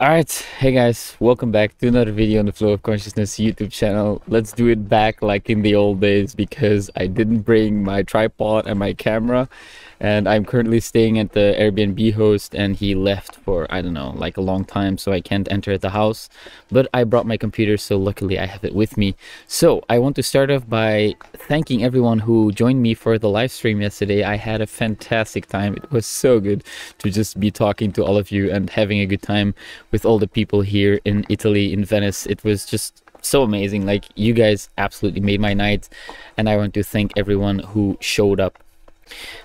Alright, hey guys, welcome back to another video on the Flow of Consciousness YouTube channel. Let's do it back like in the old days because I didn't bring my tripod and my camera, and I'm currently staying at the Airbnb host, and he left for, I don't know, like a long time, so I can't enter the house. But I brought my computer, so luckily I have it with me. So I want to start off by thanking everyone who joined me for the live stream yesterday. I had a fantastic time. It was so good to just be talking to all of you and having a good time with all the people here in Italy, in Venice. It was just so amazing. Like, you guys absolutely made my night, and I want to thank everyone who showed up.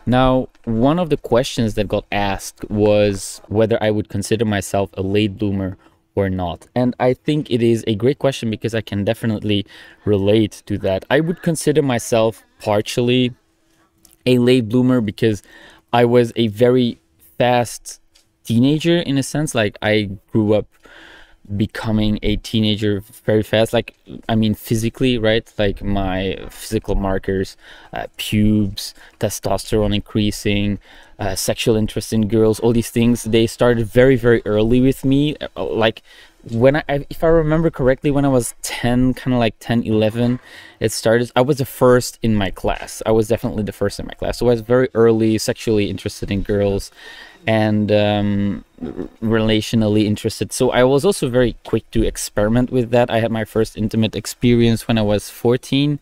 Now, one of the questions that got asked was whether I would consider myself a late bloomer or not. And I think it is a great question because I can definitely relate to that. I would consider myself partially a late bloomer because I was a very fast teenager, in a sense. Like, I grew up becoming a teenager very fast. Like, I mean, physically, right? Like, my physical markers, pubes, testosterone increasing, sexual interest in girls, all these things, they started very, very early with me. Like, when if I remember correctly, when I was 10, kind of like 10, 11, it started. I was the first in my class. I was definitely the first in my class. So I was very early sexually interested in girls and relationally interested. So I was also very quick to experiment with that. I had my first intimate experience when I was 14.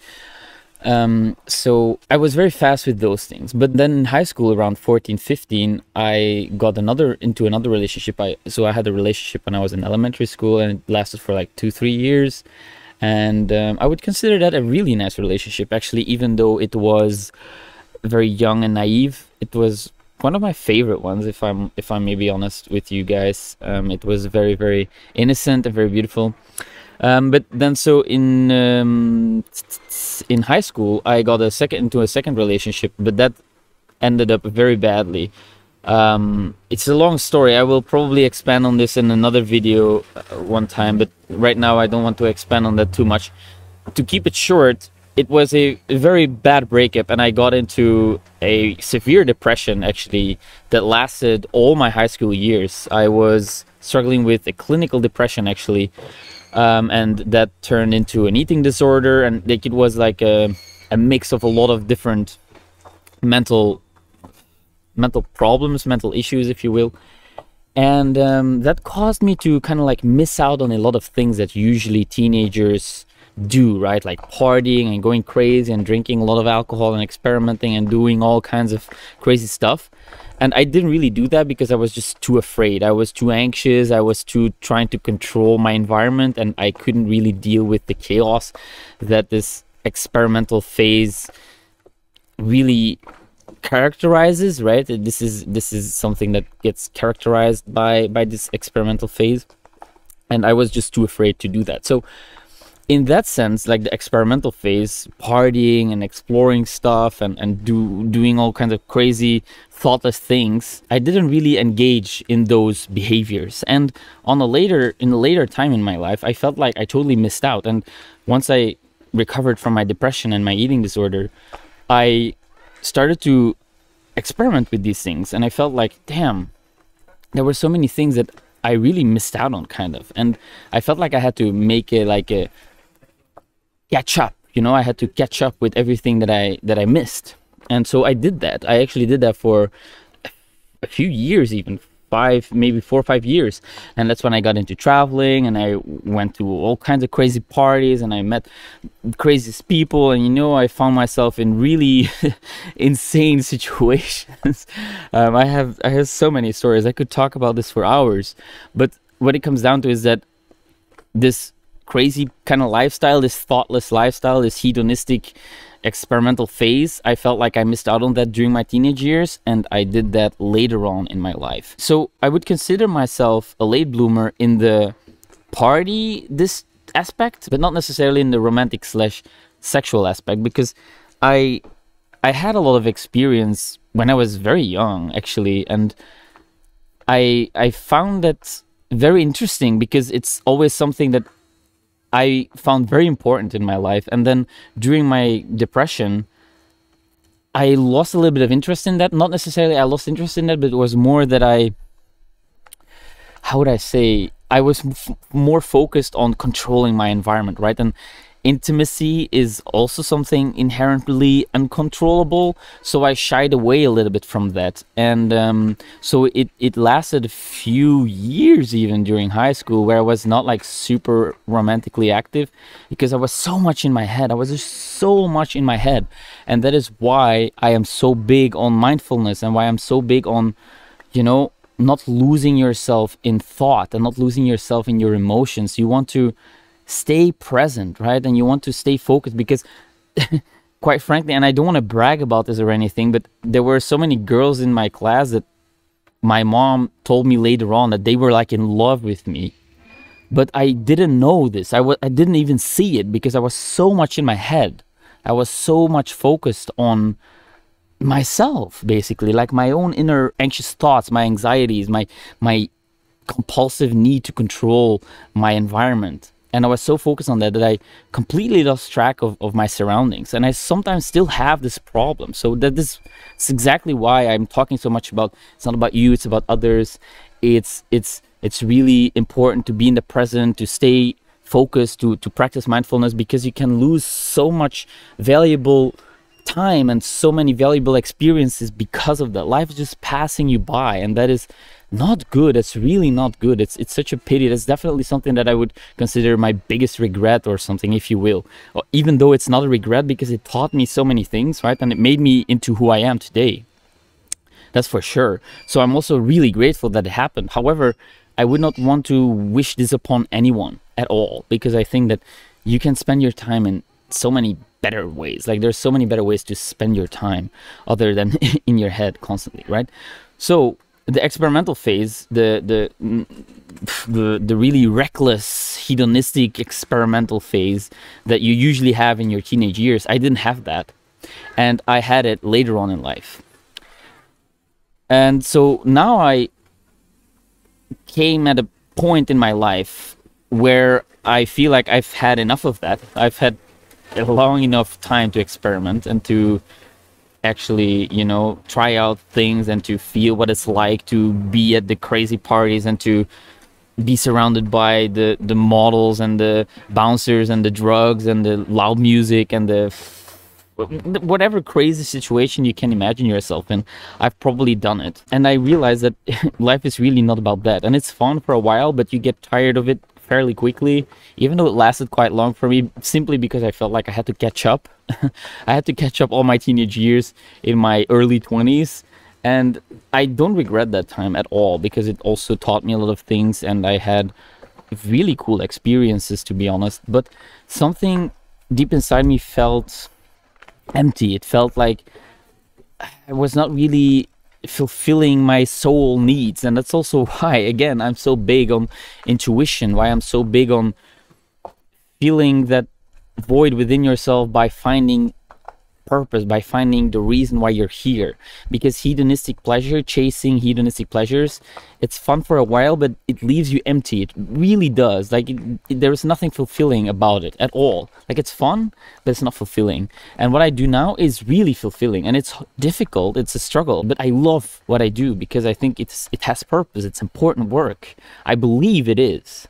So I was very fast with those things. But then in high school, around 14, 15, I got into another relationship. So I had a relationship when I was in elementary school, and it lasted for like 2-3 years. And I would consider that a really nice relationship, actually, even though it was very young and naive. It was one of my favorite ones, if I'm maybe honest with you guys. It was very, very innocent and very beautiful. But then, so in high school, I got into a second relationship, but that ended up very badly. It's a long story. I will probably expand on this in another video one time, but right now I don't want to expand on that too much. To keep it short, it was a very bad breakup, and I got into a severe depression, actually, that lasted all my high school years. I was struggling with a clinical depression, actually, and that turned into an eating disorder, and like, it was like a mix of a lot of different mental problems, mental issues, if you will. And that caused me to kind of like miss out on a lot of things that usually teenagers do, right? Like partying and going crazy and drinking a lot of alcohol and experimenting and doing all kinds of crazy stuff. And I didn't really do that because I was just too afraid. I was too anxious. I was too trying to control my environment, and I couldn't really deal with the chaos that this experimental phase really characterizes, right? This is something that gets characterized by this experimental phase, and I was just too afraid to do that. So in that sense, like the experimental phase, partying and exploring stuff and doing all kinds of crazy, thoughtless things, I didn't really engage in those behaviors. And in a later time in my life, I felt like I totally missed out. And once I recovered from my depression and my eating disorder, I started to experiment with these things, and I felt like, damn, there were so many things that I really missed out on, kind of. And I felt like I had to make it like a catch up, you know. I had to catch up with everything that I missed. And so I did that. I actually did that for a few years, even maybe 4 or 5 years. And that's when I got into traveling, and I went to all kinds of crazy parties, and I met craziest people, and, you know, I found myself in really insane situations. I have so many stories. I could talk about this for hours, but what it comes down to is that this crazy kind of lifestyle, this thoughtless lifestyle, this hedonistic experimental phase, I felt like I missed out on that during my teenage years, and I did that later on in my life. So I would consider myself a late bloomer in the this aspect, but not necessarily in the romantic / sexual aspect, because I had a lot of experience when I was very young, actually, and I found that very interesting because it's always something that I found very important in my life. And then during my depression, I lost a little bit of interest in that. Not necessarily I lost interest in that, but it was more that how would I say, I was more focused on controlling my environment, right? And intimacy is also something inherently uncontrollable, so I shied away a little bit from that. And so it lasted a few years even during high school, where I was not like super romantically active, because I was so much in my head. I was just so much in my head. And that is why I am so big on mindfulness, and why I'm so big on, you know, not losing yourself in thought and not losing yourself in your emotions. You want to stay present, right? And you want to stay focused, because quite frankly, and I don't want to brag about this or anything, but there were so many girls in my class that my mom told me later on that they were like in love with me. But I didn't know this. I didn't even see it, because I was so much in my head. I was so much focused on myself, basically, like my own inner anxious thoughts, my anxieties, my compulsive need to control my environment. And I was so focused on that I completely lost track of my surroundings. And I sometimes still have this problem. So it's exactly why I'm talking so much about, it's not about you, it's about others. It's really important to be in the present, to stay focused, to practice mindfulness, because you can lose so much valuable time and so many valuable experiences because of that. Life is just passing you by, and that is not good. It's really not good. It's such a pity. That's definitely something that I would consider my biggest regret, or something, if you will. Or even though it's not a regret, because it taught me so many things, right? And it made me into who I am today. That's for sure. So I'm also really grateful that it happened. However, I would not want to wish this upon anyone at all, because I think that you can spend your time in so many better ways. Like, there's so many better ways to spend your time other than in your head constantly, right? So the experimental phase, the really reckless, hedonistic experimental phase that you usually have in your teenage years, I didn't have that, and I had it later on in life. And so now I came at a point in my life where I feel like I've had enough of that. I've had a long enough time to experiment and to actually, you know, try out things and to feel what it's like to be at the crazy parties and to be surrounded by the models and the bouncers and the drugs and the loud music and the whatever crazy situation you can imagine yourself in. I've probably done it, and I realized that life is really not about that. And it's fun for a while, but you get tired of it fairly quickly, even though it lasted quite long for me, simply because I felt like I had to catch up. I had to catch up all my teenage years in my early 20s, and I don't regret that time at all, because it also taught me a lot of things, and I had really cool experiences, to be honest. But something deep inside me felt empty. It felt like I was not really fulfilling my soul needs. And that's also why, again, I'm so big on intuition, why I'm so big on feeling that void within yourself by finding purpose, by finding the reason why you're here. Because hedonistic pleasure, chasing hedonistic pleasures, it's fun for a while, but it leaves you empty. It really does. Like, there's nothing fulfilling about it at all. Like, it's fun, but it's not fulfilling. And what I do now is really fulfilling, and it's difficult, it's a struggle, but I love what I do, because I think it has purpose. It's important work. I believe it is.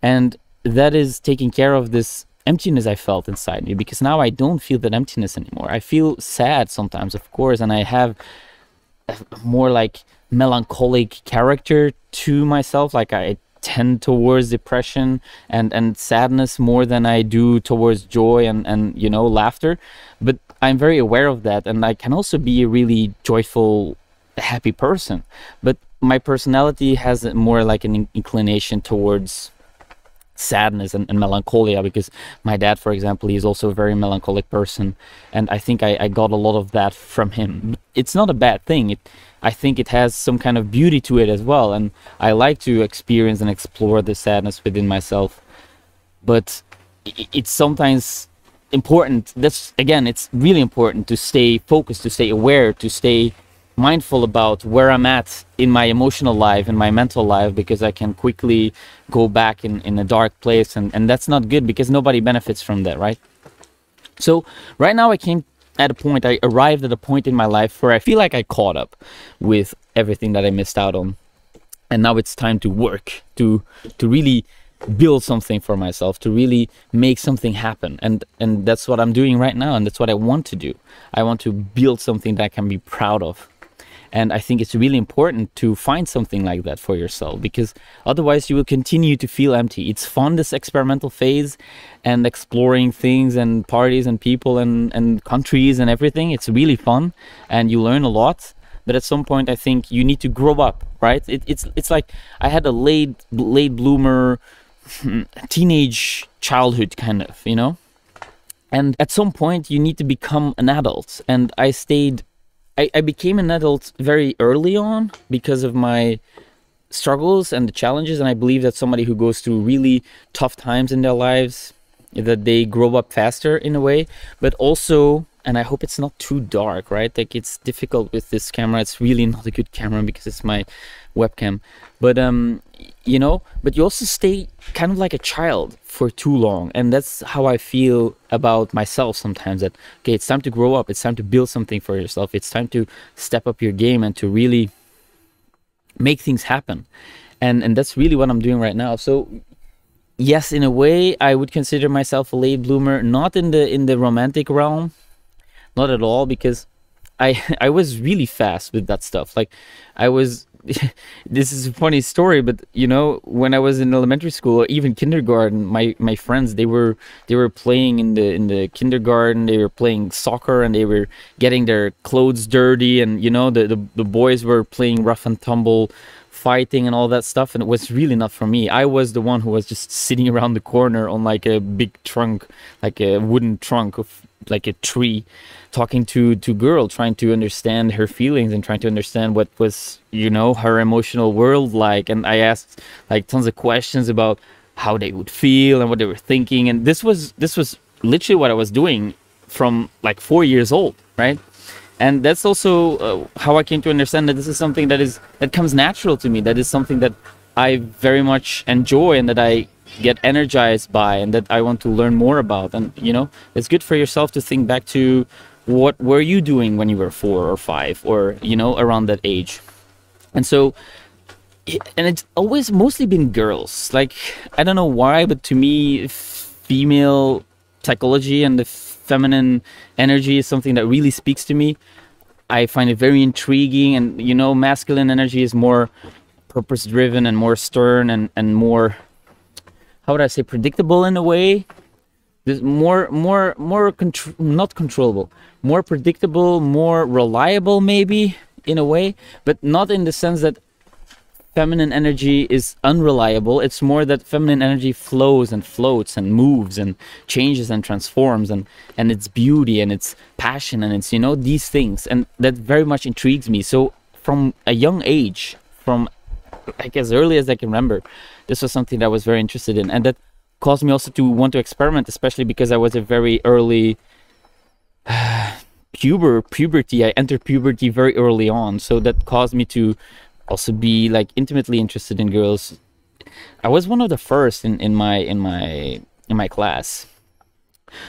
And that is taking care of this emptiness I felt inside me, because now I don't feel that emptiness anymore. I feel sad sometimes, of course, and I have a more like melancholic character to myself. Like, I tend towards depression and sadness more than I do towards joy and you know, laughter. But I'm very aware of that, and I can also be a really joyful, happy person. But my personality has more like an inclination towards sadness and melancholia, because my dad, for example, he is also a very melancholic person, and I think I got a lot of that from him. It's not a bad thing. I think it has some kind of beauty to it as well, and I like to experience and explore the sadness within myself. But it's sometimes important. That's, again, it's really important to stay focused, to stay aware, to stay mindful about where I'm at in my emotional life, in my mental life, because I can quickly go back in a dark place, and that's not good, because nobody benefits from that, right? So right now I arrived at a point in my life where I feel like I caught up with everything that I missed out on. and now it's time to work to really build something for myself, to really make something happen. And that's what I'm doing right now, and that's what I want to do. I want to build something that I can be proud of. And I think it's really important to find something like that for yourself, because otherwise you will continue to feel empty. It's fun, this experimental phase, and exploring things and parties and people and countries and everything. It's really fun and you learn a lot. But at some point, I think you need to grow up, right? It's like I had a late bloomer teenage childhood, kind of, you know? And at some point you need to become an adult. And I became an adult very early on because of my struggles and the challenges. And I believe that somebody who goes through really tough times in their lives, that they grow up faster in a way. But also, and I hope it's not too dark, right? Like, it's difficult with this camera. It's really not a good camera because it's my webcam. But you know, but you also stay kind of like a child for too long. And that's how I feel about myself sometimes, that okay, it's time to grow up, it's time to build something for yourself, it's time to step up your game and to really make things happen. And that's really what I'm doing right now. So yes, in a way I would consider myself a late bloomer, not in the romantic realm, not at all, because I was really fast with that stuff. Like, I was this is a funny story, but you know, when I was in elementary school or even kindergarten, my friends, they were playing in the kindergarten, they were playing soccer and they were getting their clothes dirty, and you know, the boys were playing rough and tumble, fighting and all that stuff, and it was really not for me. I was the one who was just sitting around the corner on like a big trunk, like a wooden trunk of like a tree, talking to girl, trying to understand her feelings and trying to understand what was, you know, her emotional world like. And I asked like tons of questions about how they would feel and what they were thinking, and this was literally what I was doing from like 4 years old, right? And that's also how I came to understand that this is something that comes natural to me, that is something that I very much enjoy and that I get energized by and that I want to learn more about. And you know, it's good for yourself to think back to what were you doing when you were 4 or 5, or you know, around that age. And so, and it's always mostly been girls. Like, I don't know why, but to me, female psychology and the feminine energy is something that really speaks to me. I find it very intriguing, and you know, masculine energy is more purpose driven and more stern and more, how would I say, predictable in a way. There's not controllable, more predictable, more reliable maybe in a way, but not in the sense that feminine energy is unreliable. It's more that feminine energy flows and floats and moves and changes and transforms, and its beauty and its passion and its, you know, these things, and that very much intrigues me. So from a young age, from like as early as I can remember, this was something that I was very interested in, and that caused me also to want to experiment, especially because I was a very early puberty. I entered puberty very early on, so that caused me to also be like intimately interested in girls. I was one of the first in my class.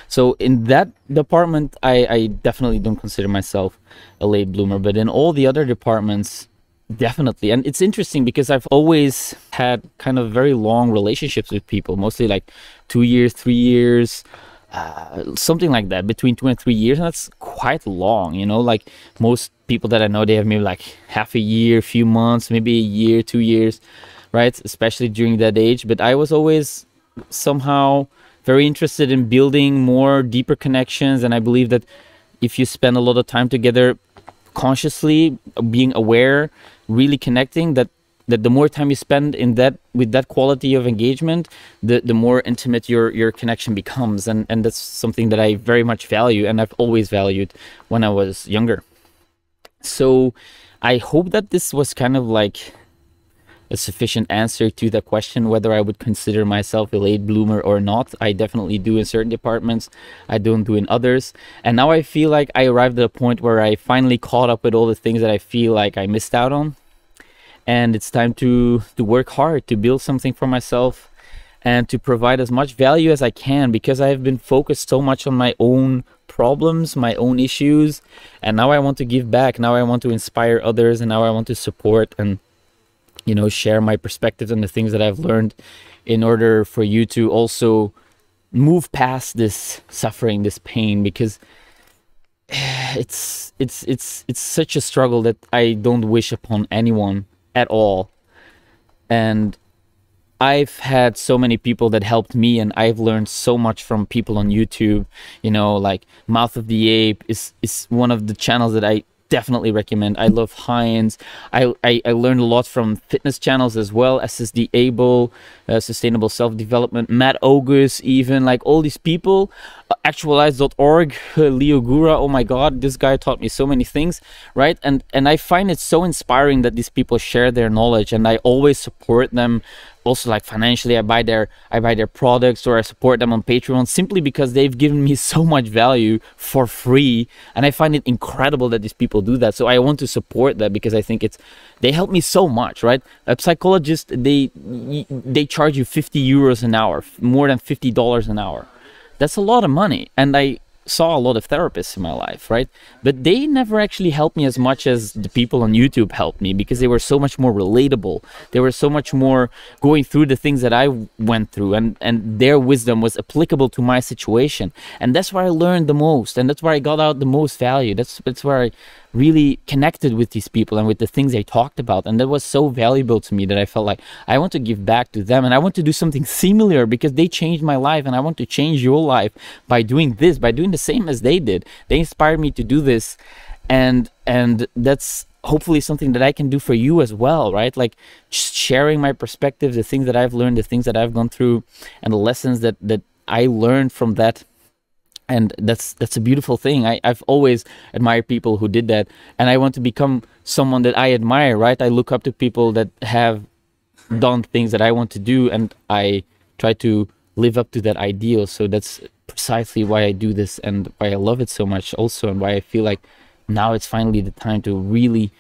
So in that department, I definitely don't consider myself a late bloomer, but in all the other departments, definitely. And it's interesting because I've always had kind of very long relationships with people, mostly like 2 years, 3 years, something like that, between 2 and 3 years. And that's quite long, you know, like most people that I know, they have maybe like half a year, a few months, maybe a year, 2 years, right? Especially during that age. But I was always somehow very interested in building more deeper connections. And I believe that if you spend a lot of time together, consciously being aware, really connecting, that the more time you spend in that, with that quality of engagement, the more intimate your connection becomes. And that's something that I very much value, and I've always valued when I was younger. So I hope that this was kind of like a sufficient answer to the question whether I would consider myself a late bloomer or not. I definitely do in certain departments, I don't do in others. And now I feel like I arrived at a point where I finally caught up with all the things that I feel like I missed out on. And it's time to work hard, to build something for myself and to provide as much value as I can, because I have been focused so much on my own problems, my own issues. And now I want to give back. Now I want to inspire others, and now I want to support. And you know, share my perspectives and the things that I've learned in order for you to also move past this suffering, this pain, because it's such a struggle that I don't wish upon anyone at all. And I've had so many people that helped me, and I've learned so much from people on YouTube. You know, like Mouth of the Ape is one of the channels that I definitely recommend. I love HINDZ. I learned a lot from fitness channels as well, SSD Able, Sustainable Self-Development, Matt Ogus, even like all these people, actualize.org, Leo Gura. Oh my God, this guy taught me so many things, right? And I find it so inspiring that these people share their knowledge, and I always support them. Also, like financially, I buy their products, or I support them on Patreon, simply because they've given me so much value for free, and I find it incredible that these people do that. So I want to support that, because I think they help me so much, right? A psychologist, they charge you 50 euros an hour, more than $50 an hour. That's a lot of money, and I saw a lot of therapists in my life, right? But they never actually helped me as much as the people on YouTube helped me, because they were so much more relatable. They were so much more going through the things that I went through, and their wisdom was applicable to my situation. And that's where I learned the most, and that's where I got out the most value. That's where I really connected with these people and with the things they talked about, and that was so valuable to me that I felt like I want to give back to them, and I want to do something similar, because they changed my life, and I want to change your life by doing this, by doing the same as they did. They inspired me to do this, and that's hopefully something that I can do for you as well, right? Like just sharing my perspective, the things that I've learned, the things that I've gone through, and the lessons that I learned from that. And that's a beautiful thing. I've always admired people who did that, and I want to become someone that I admire, right? I look up to people that have done things that I want to do, and I try to live up to that ideal. So that's precisely why I do this, and why I love it so much also, and why I feel like now it's finally the time to really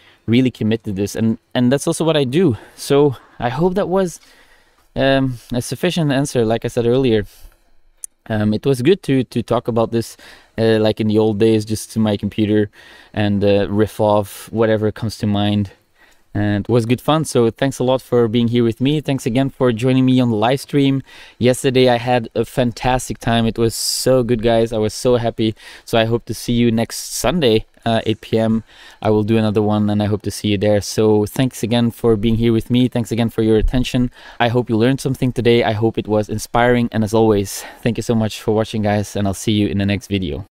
commit to this, and that's also what I do. So I hope that was a sufficient answer. Like I said earlier, it was good to talk about this like in the old days, just to my computer and riff off whatever comes to mind. And it was good fun. So thanks a lot for being here with me. Thanks again for joining me on the live stream. Yesterday I had a fantastic time. It was so good, guys. I was so happy. So I hope to see you next Sunday, 8 p.m. I will do another one, and I hope to see you there. So thanks again for being here with me. Thanks again for your attention. I hope you learned something today. I hope it was inspiring. And as always, thank you so much for watching, guys, and I'll see you in the next video.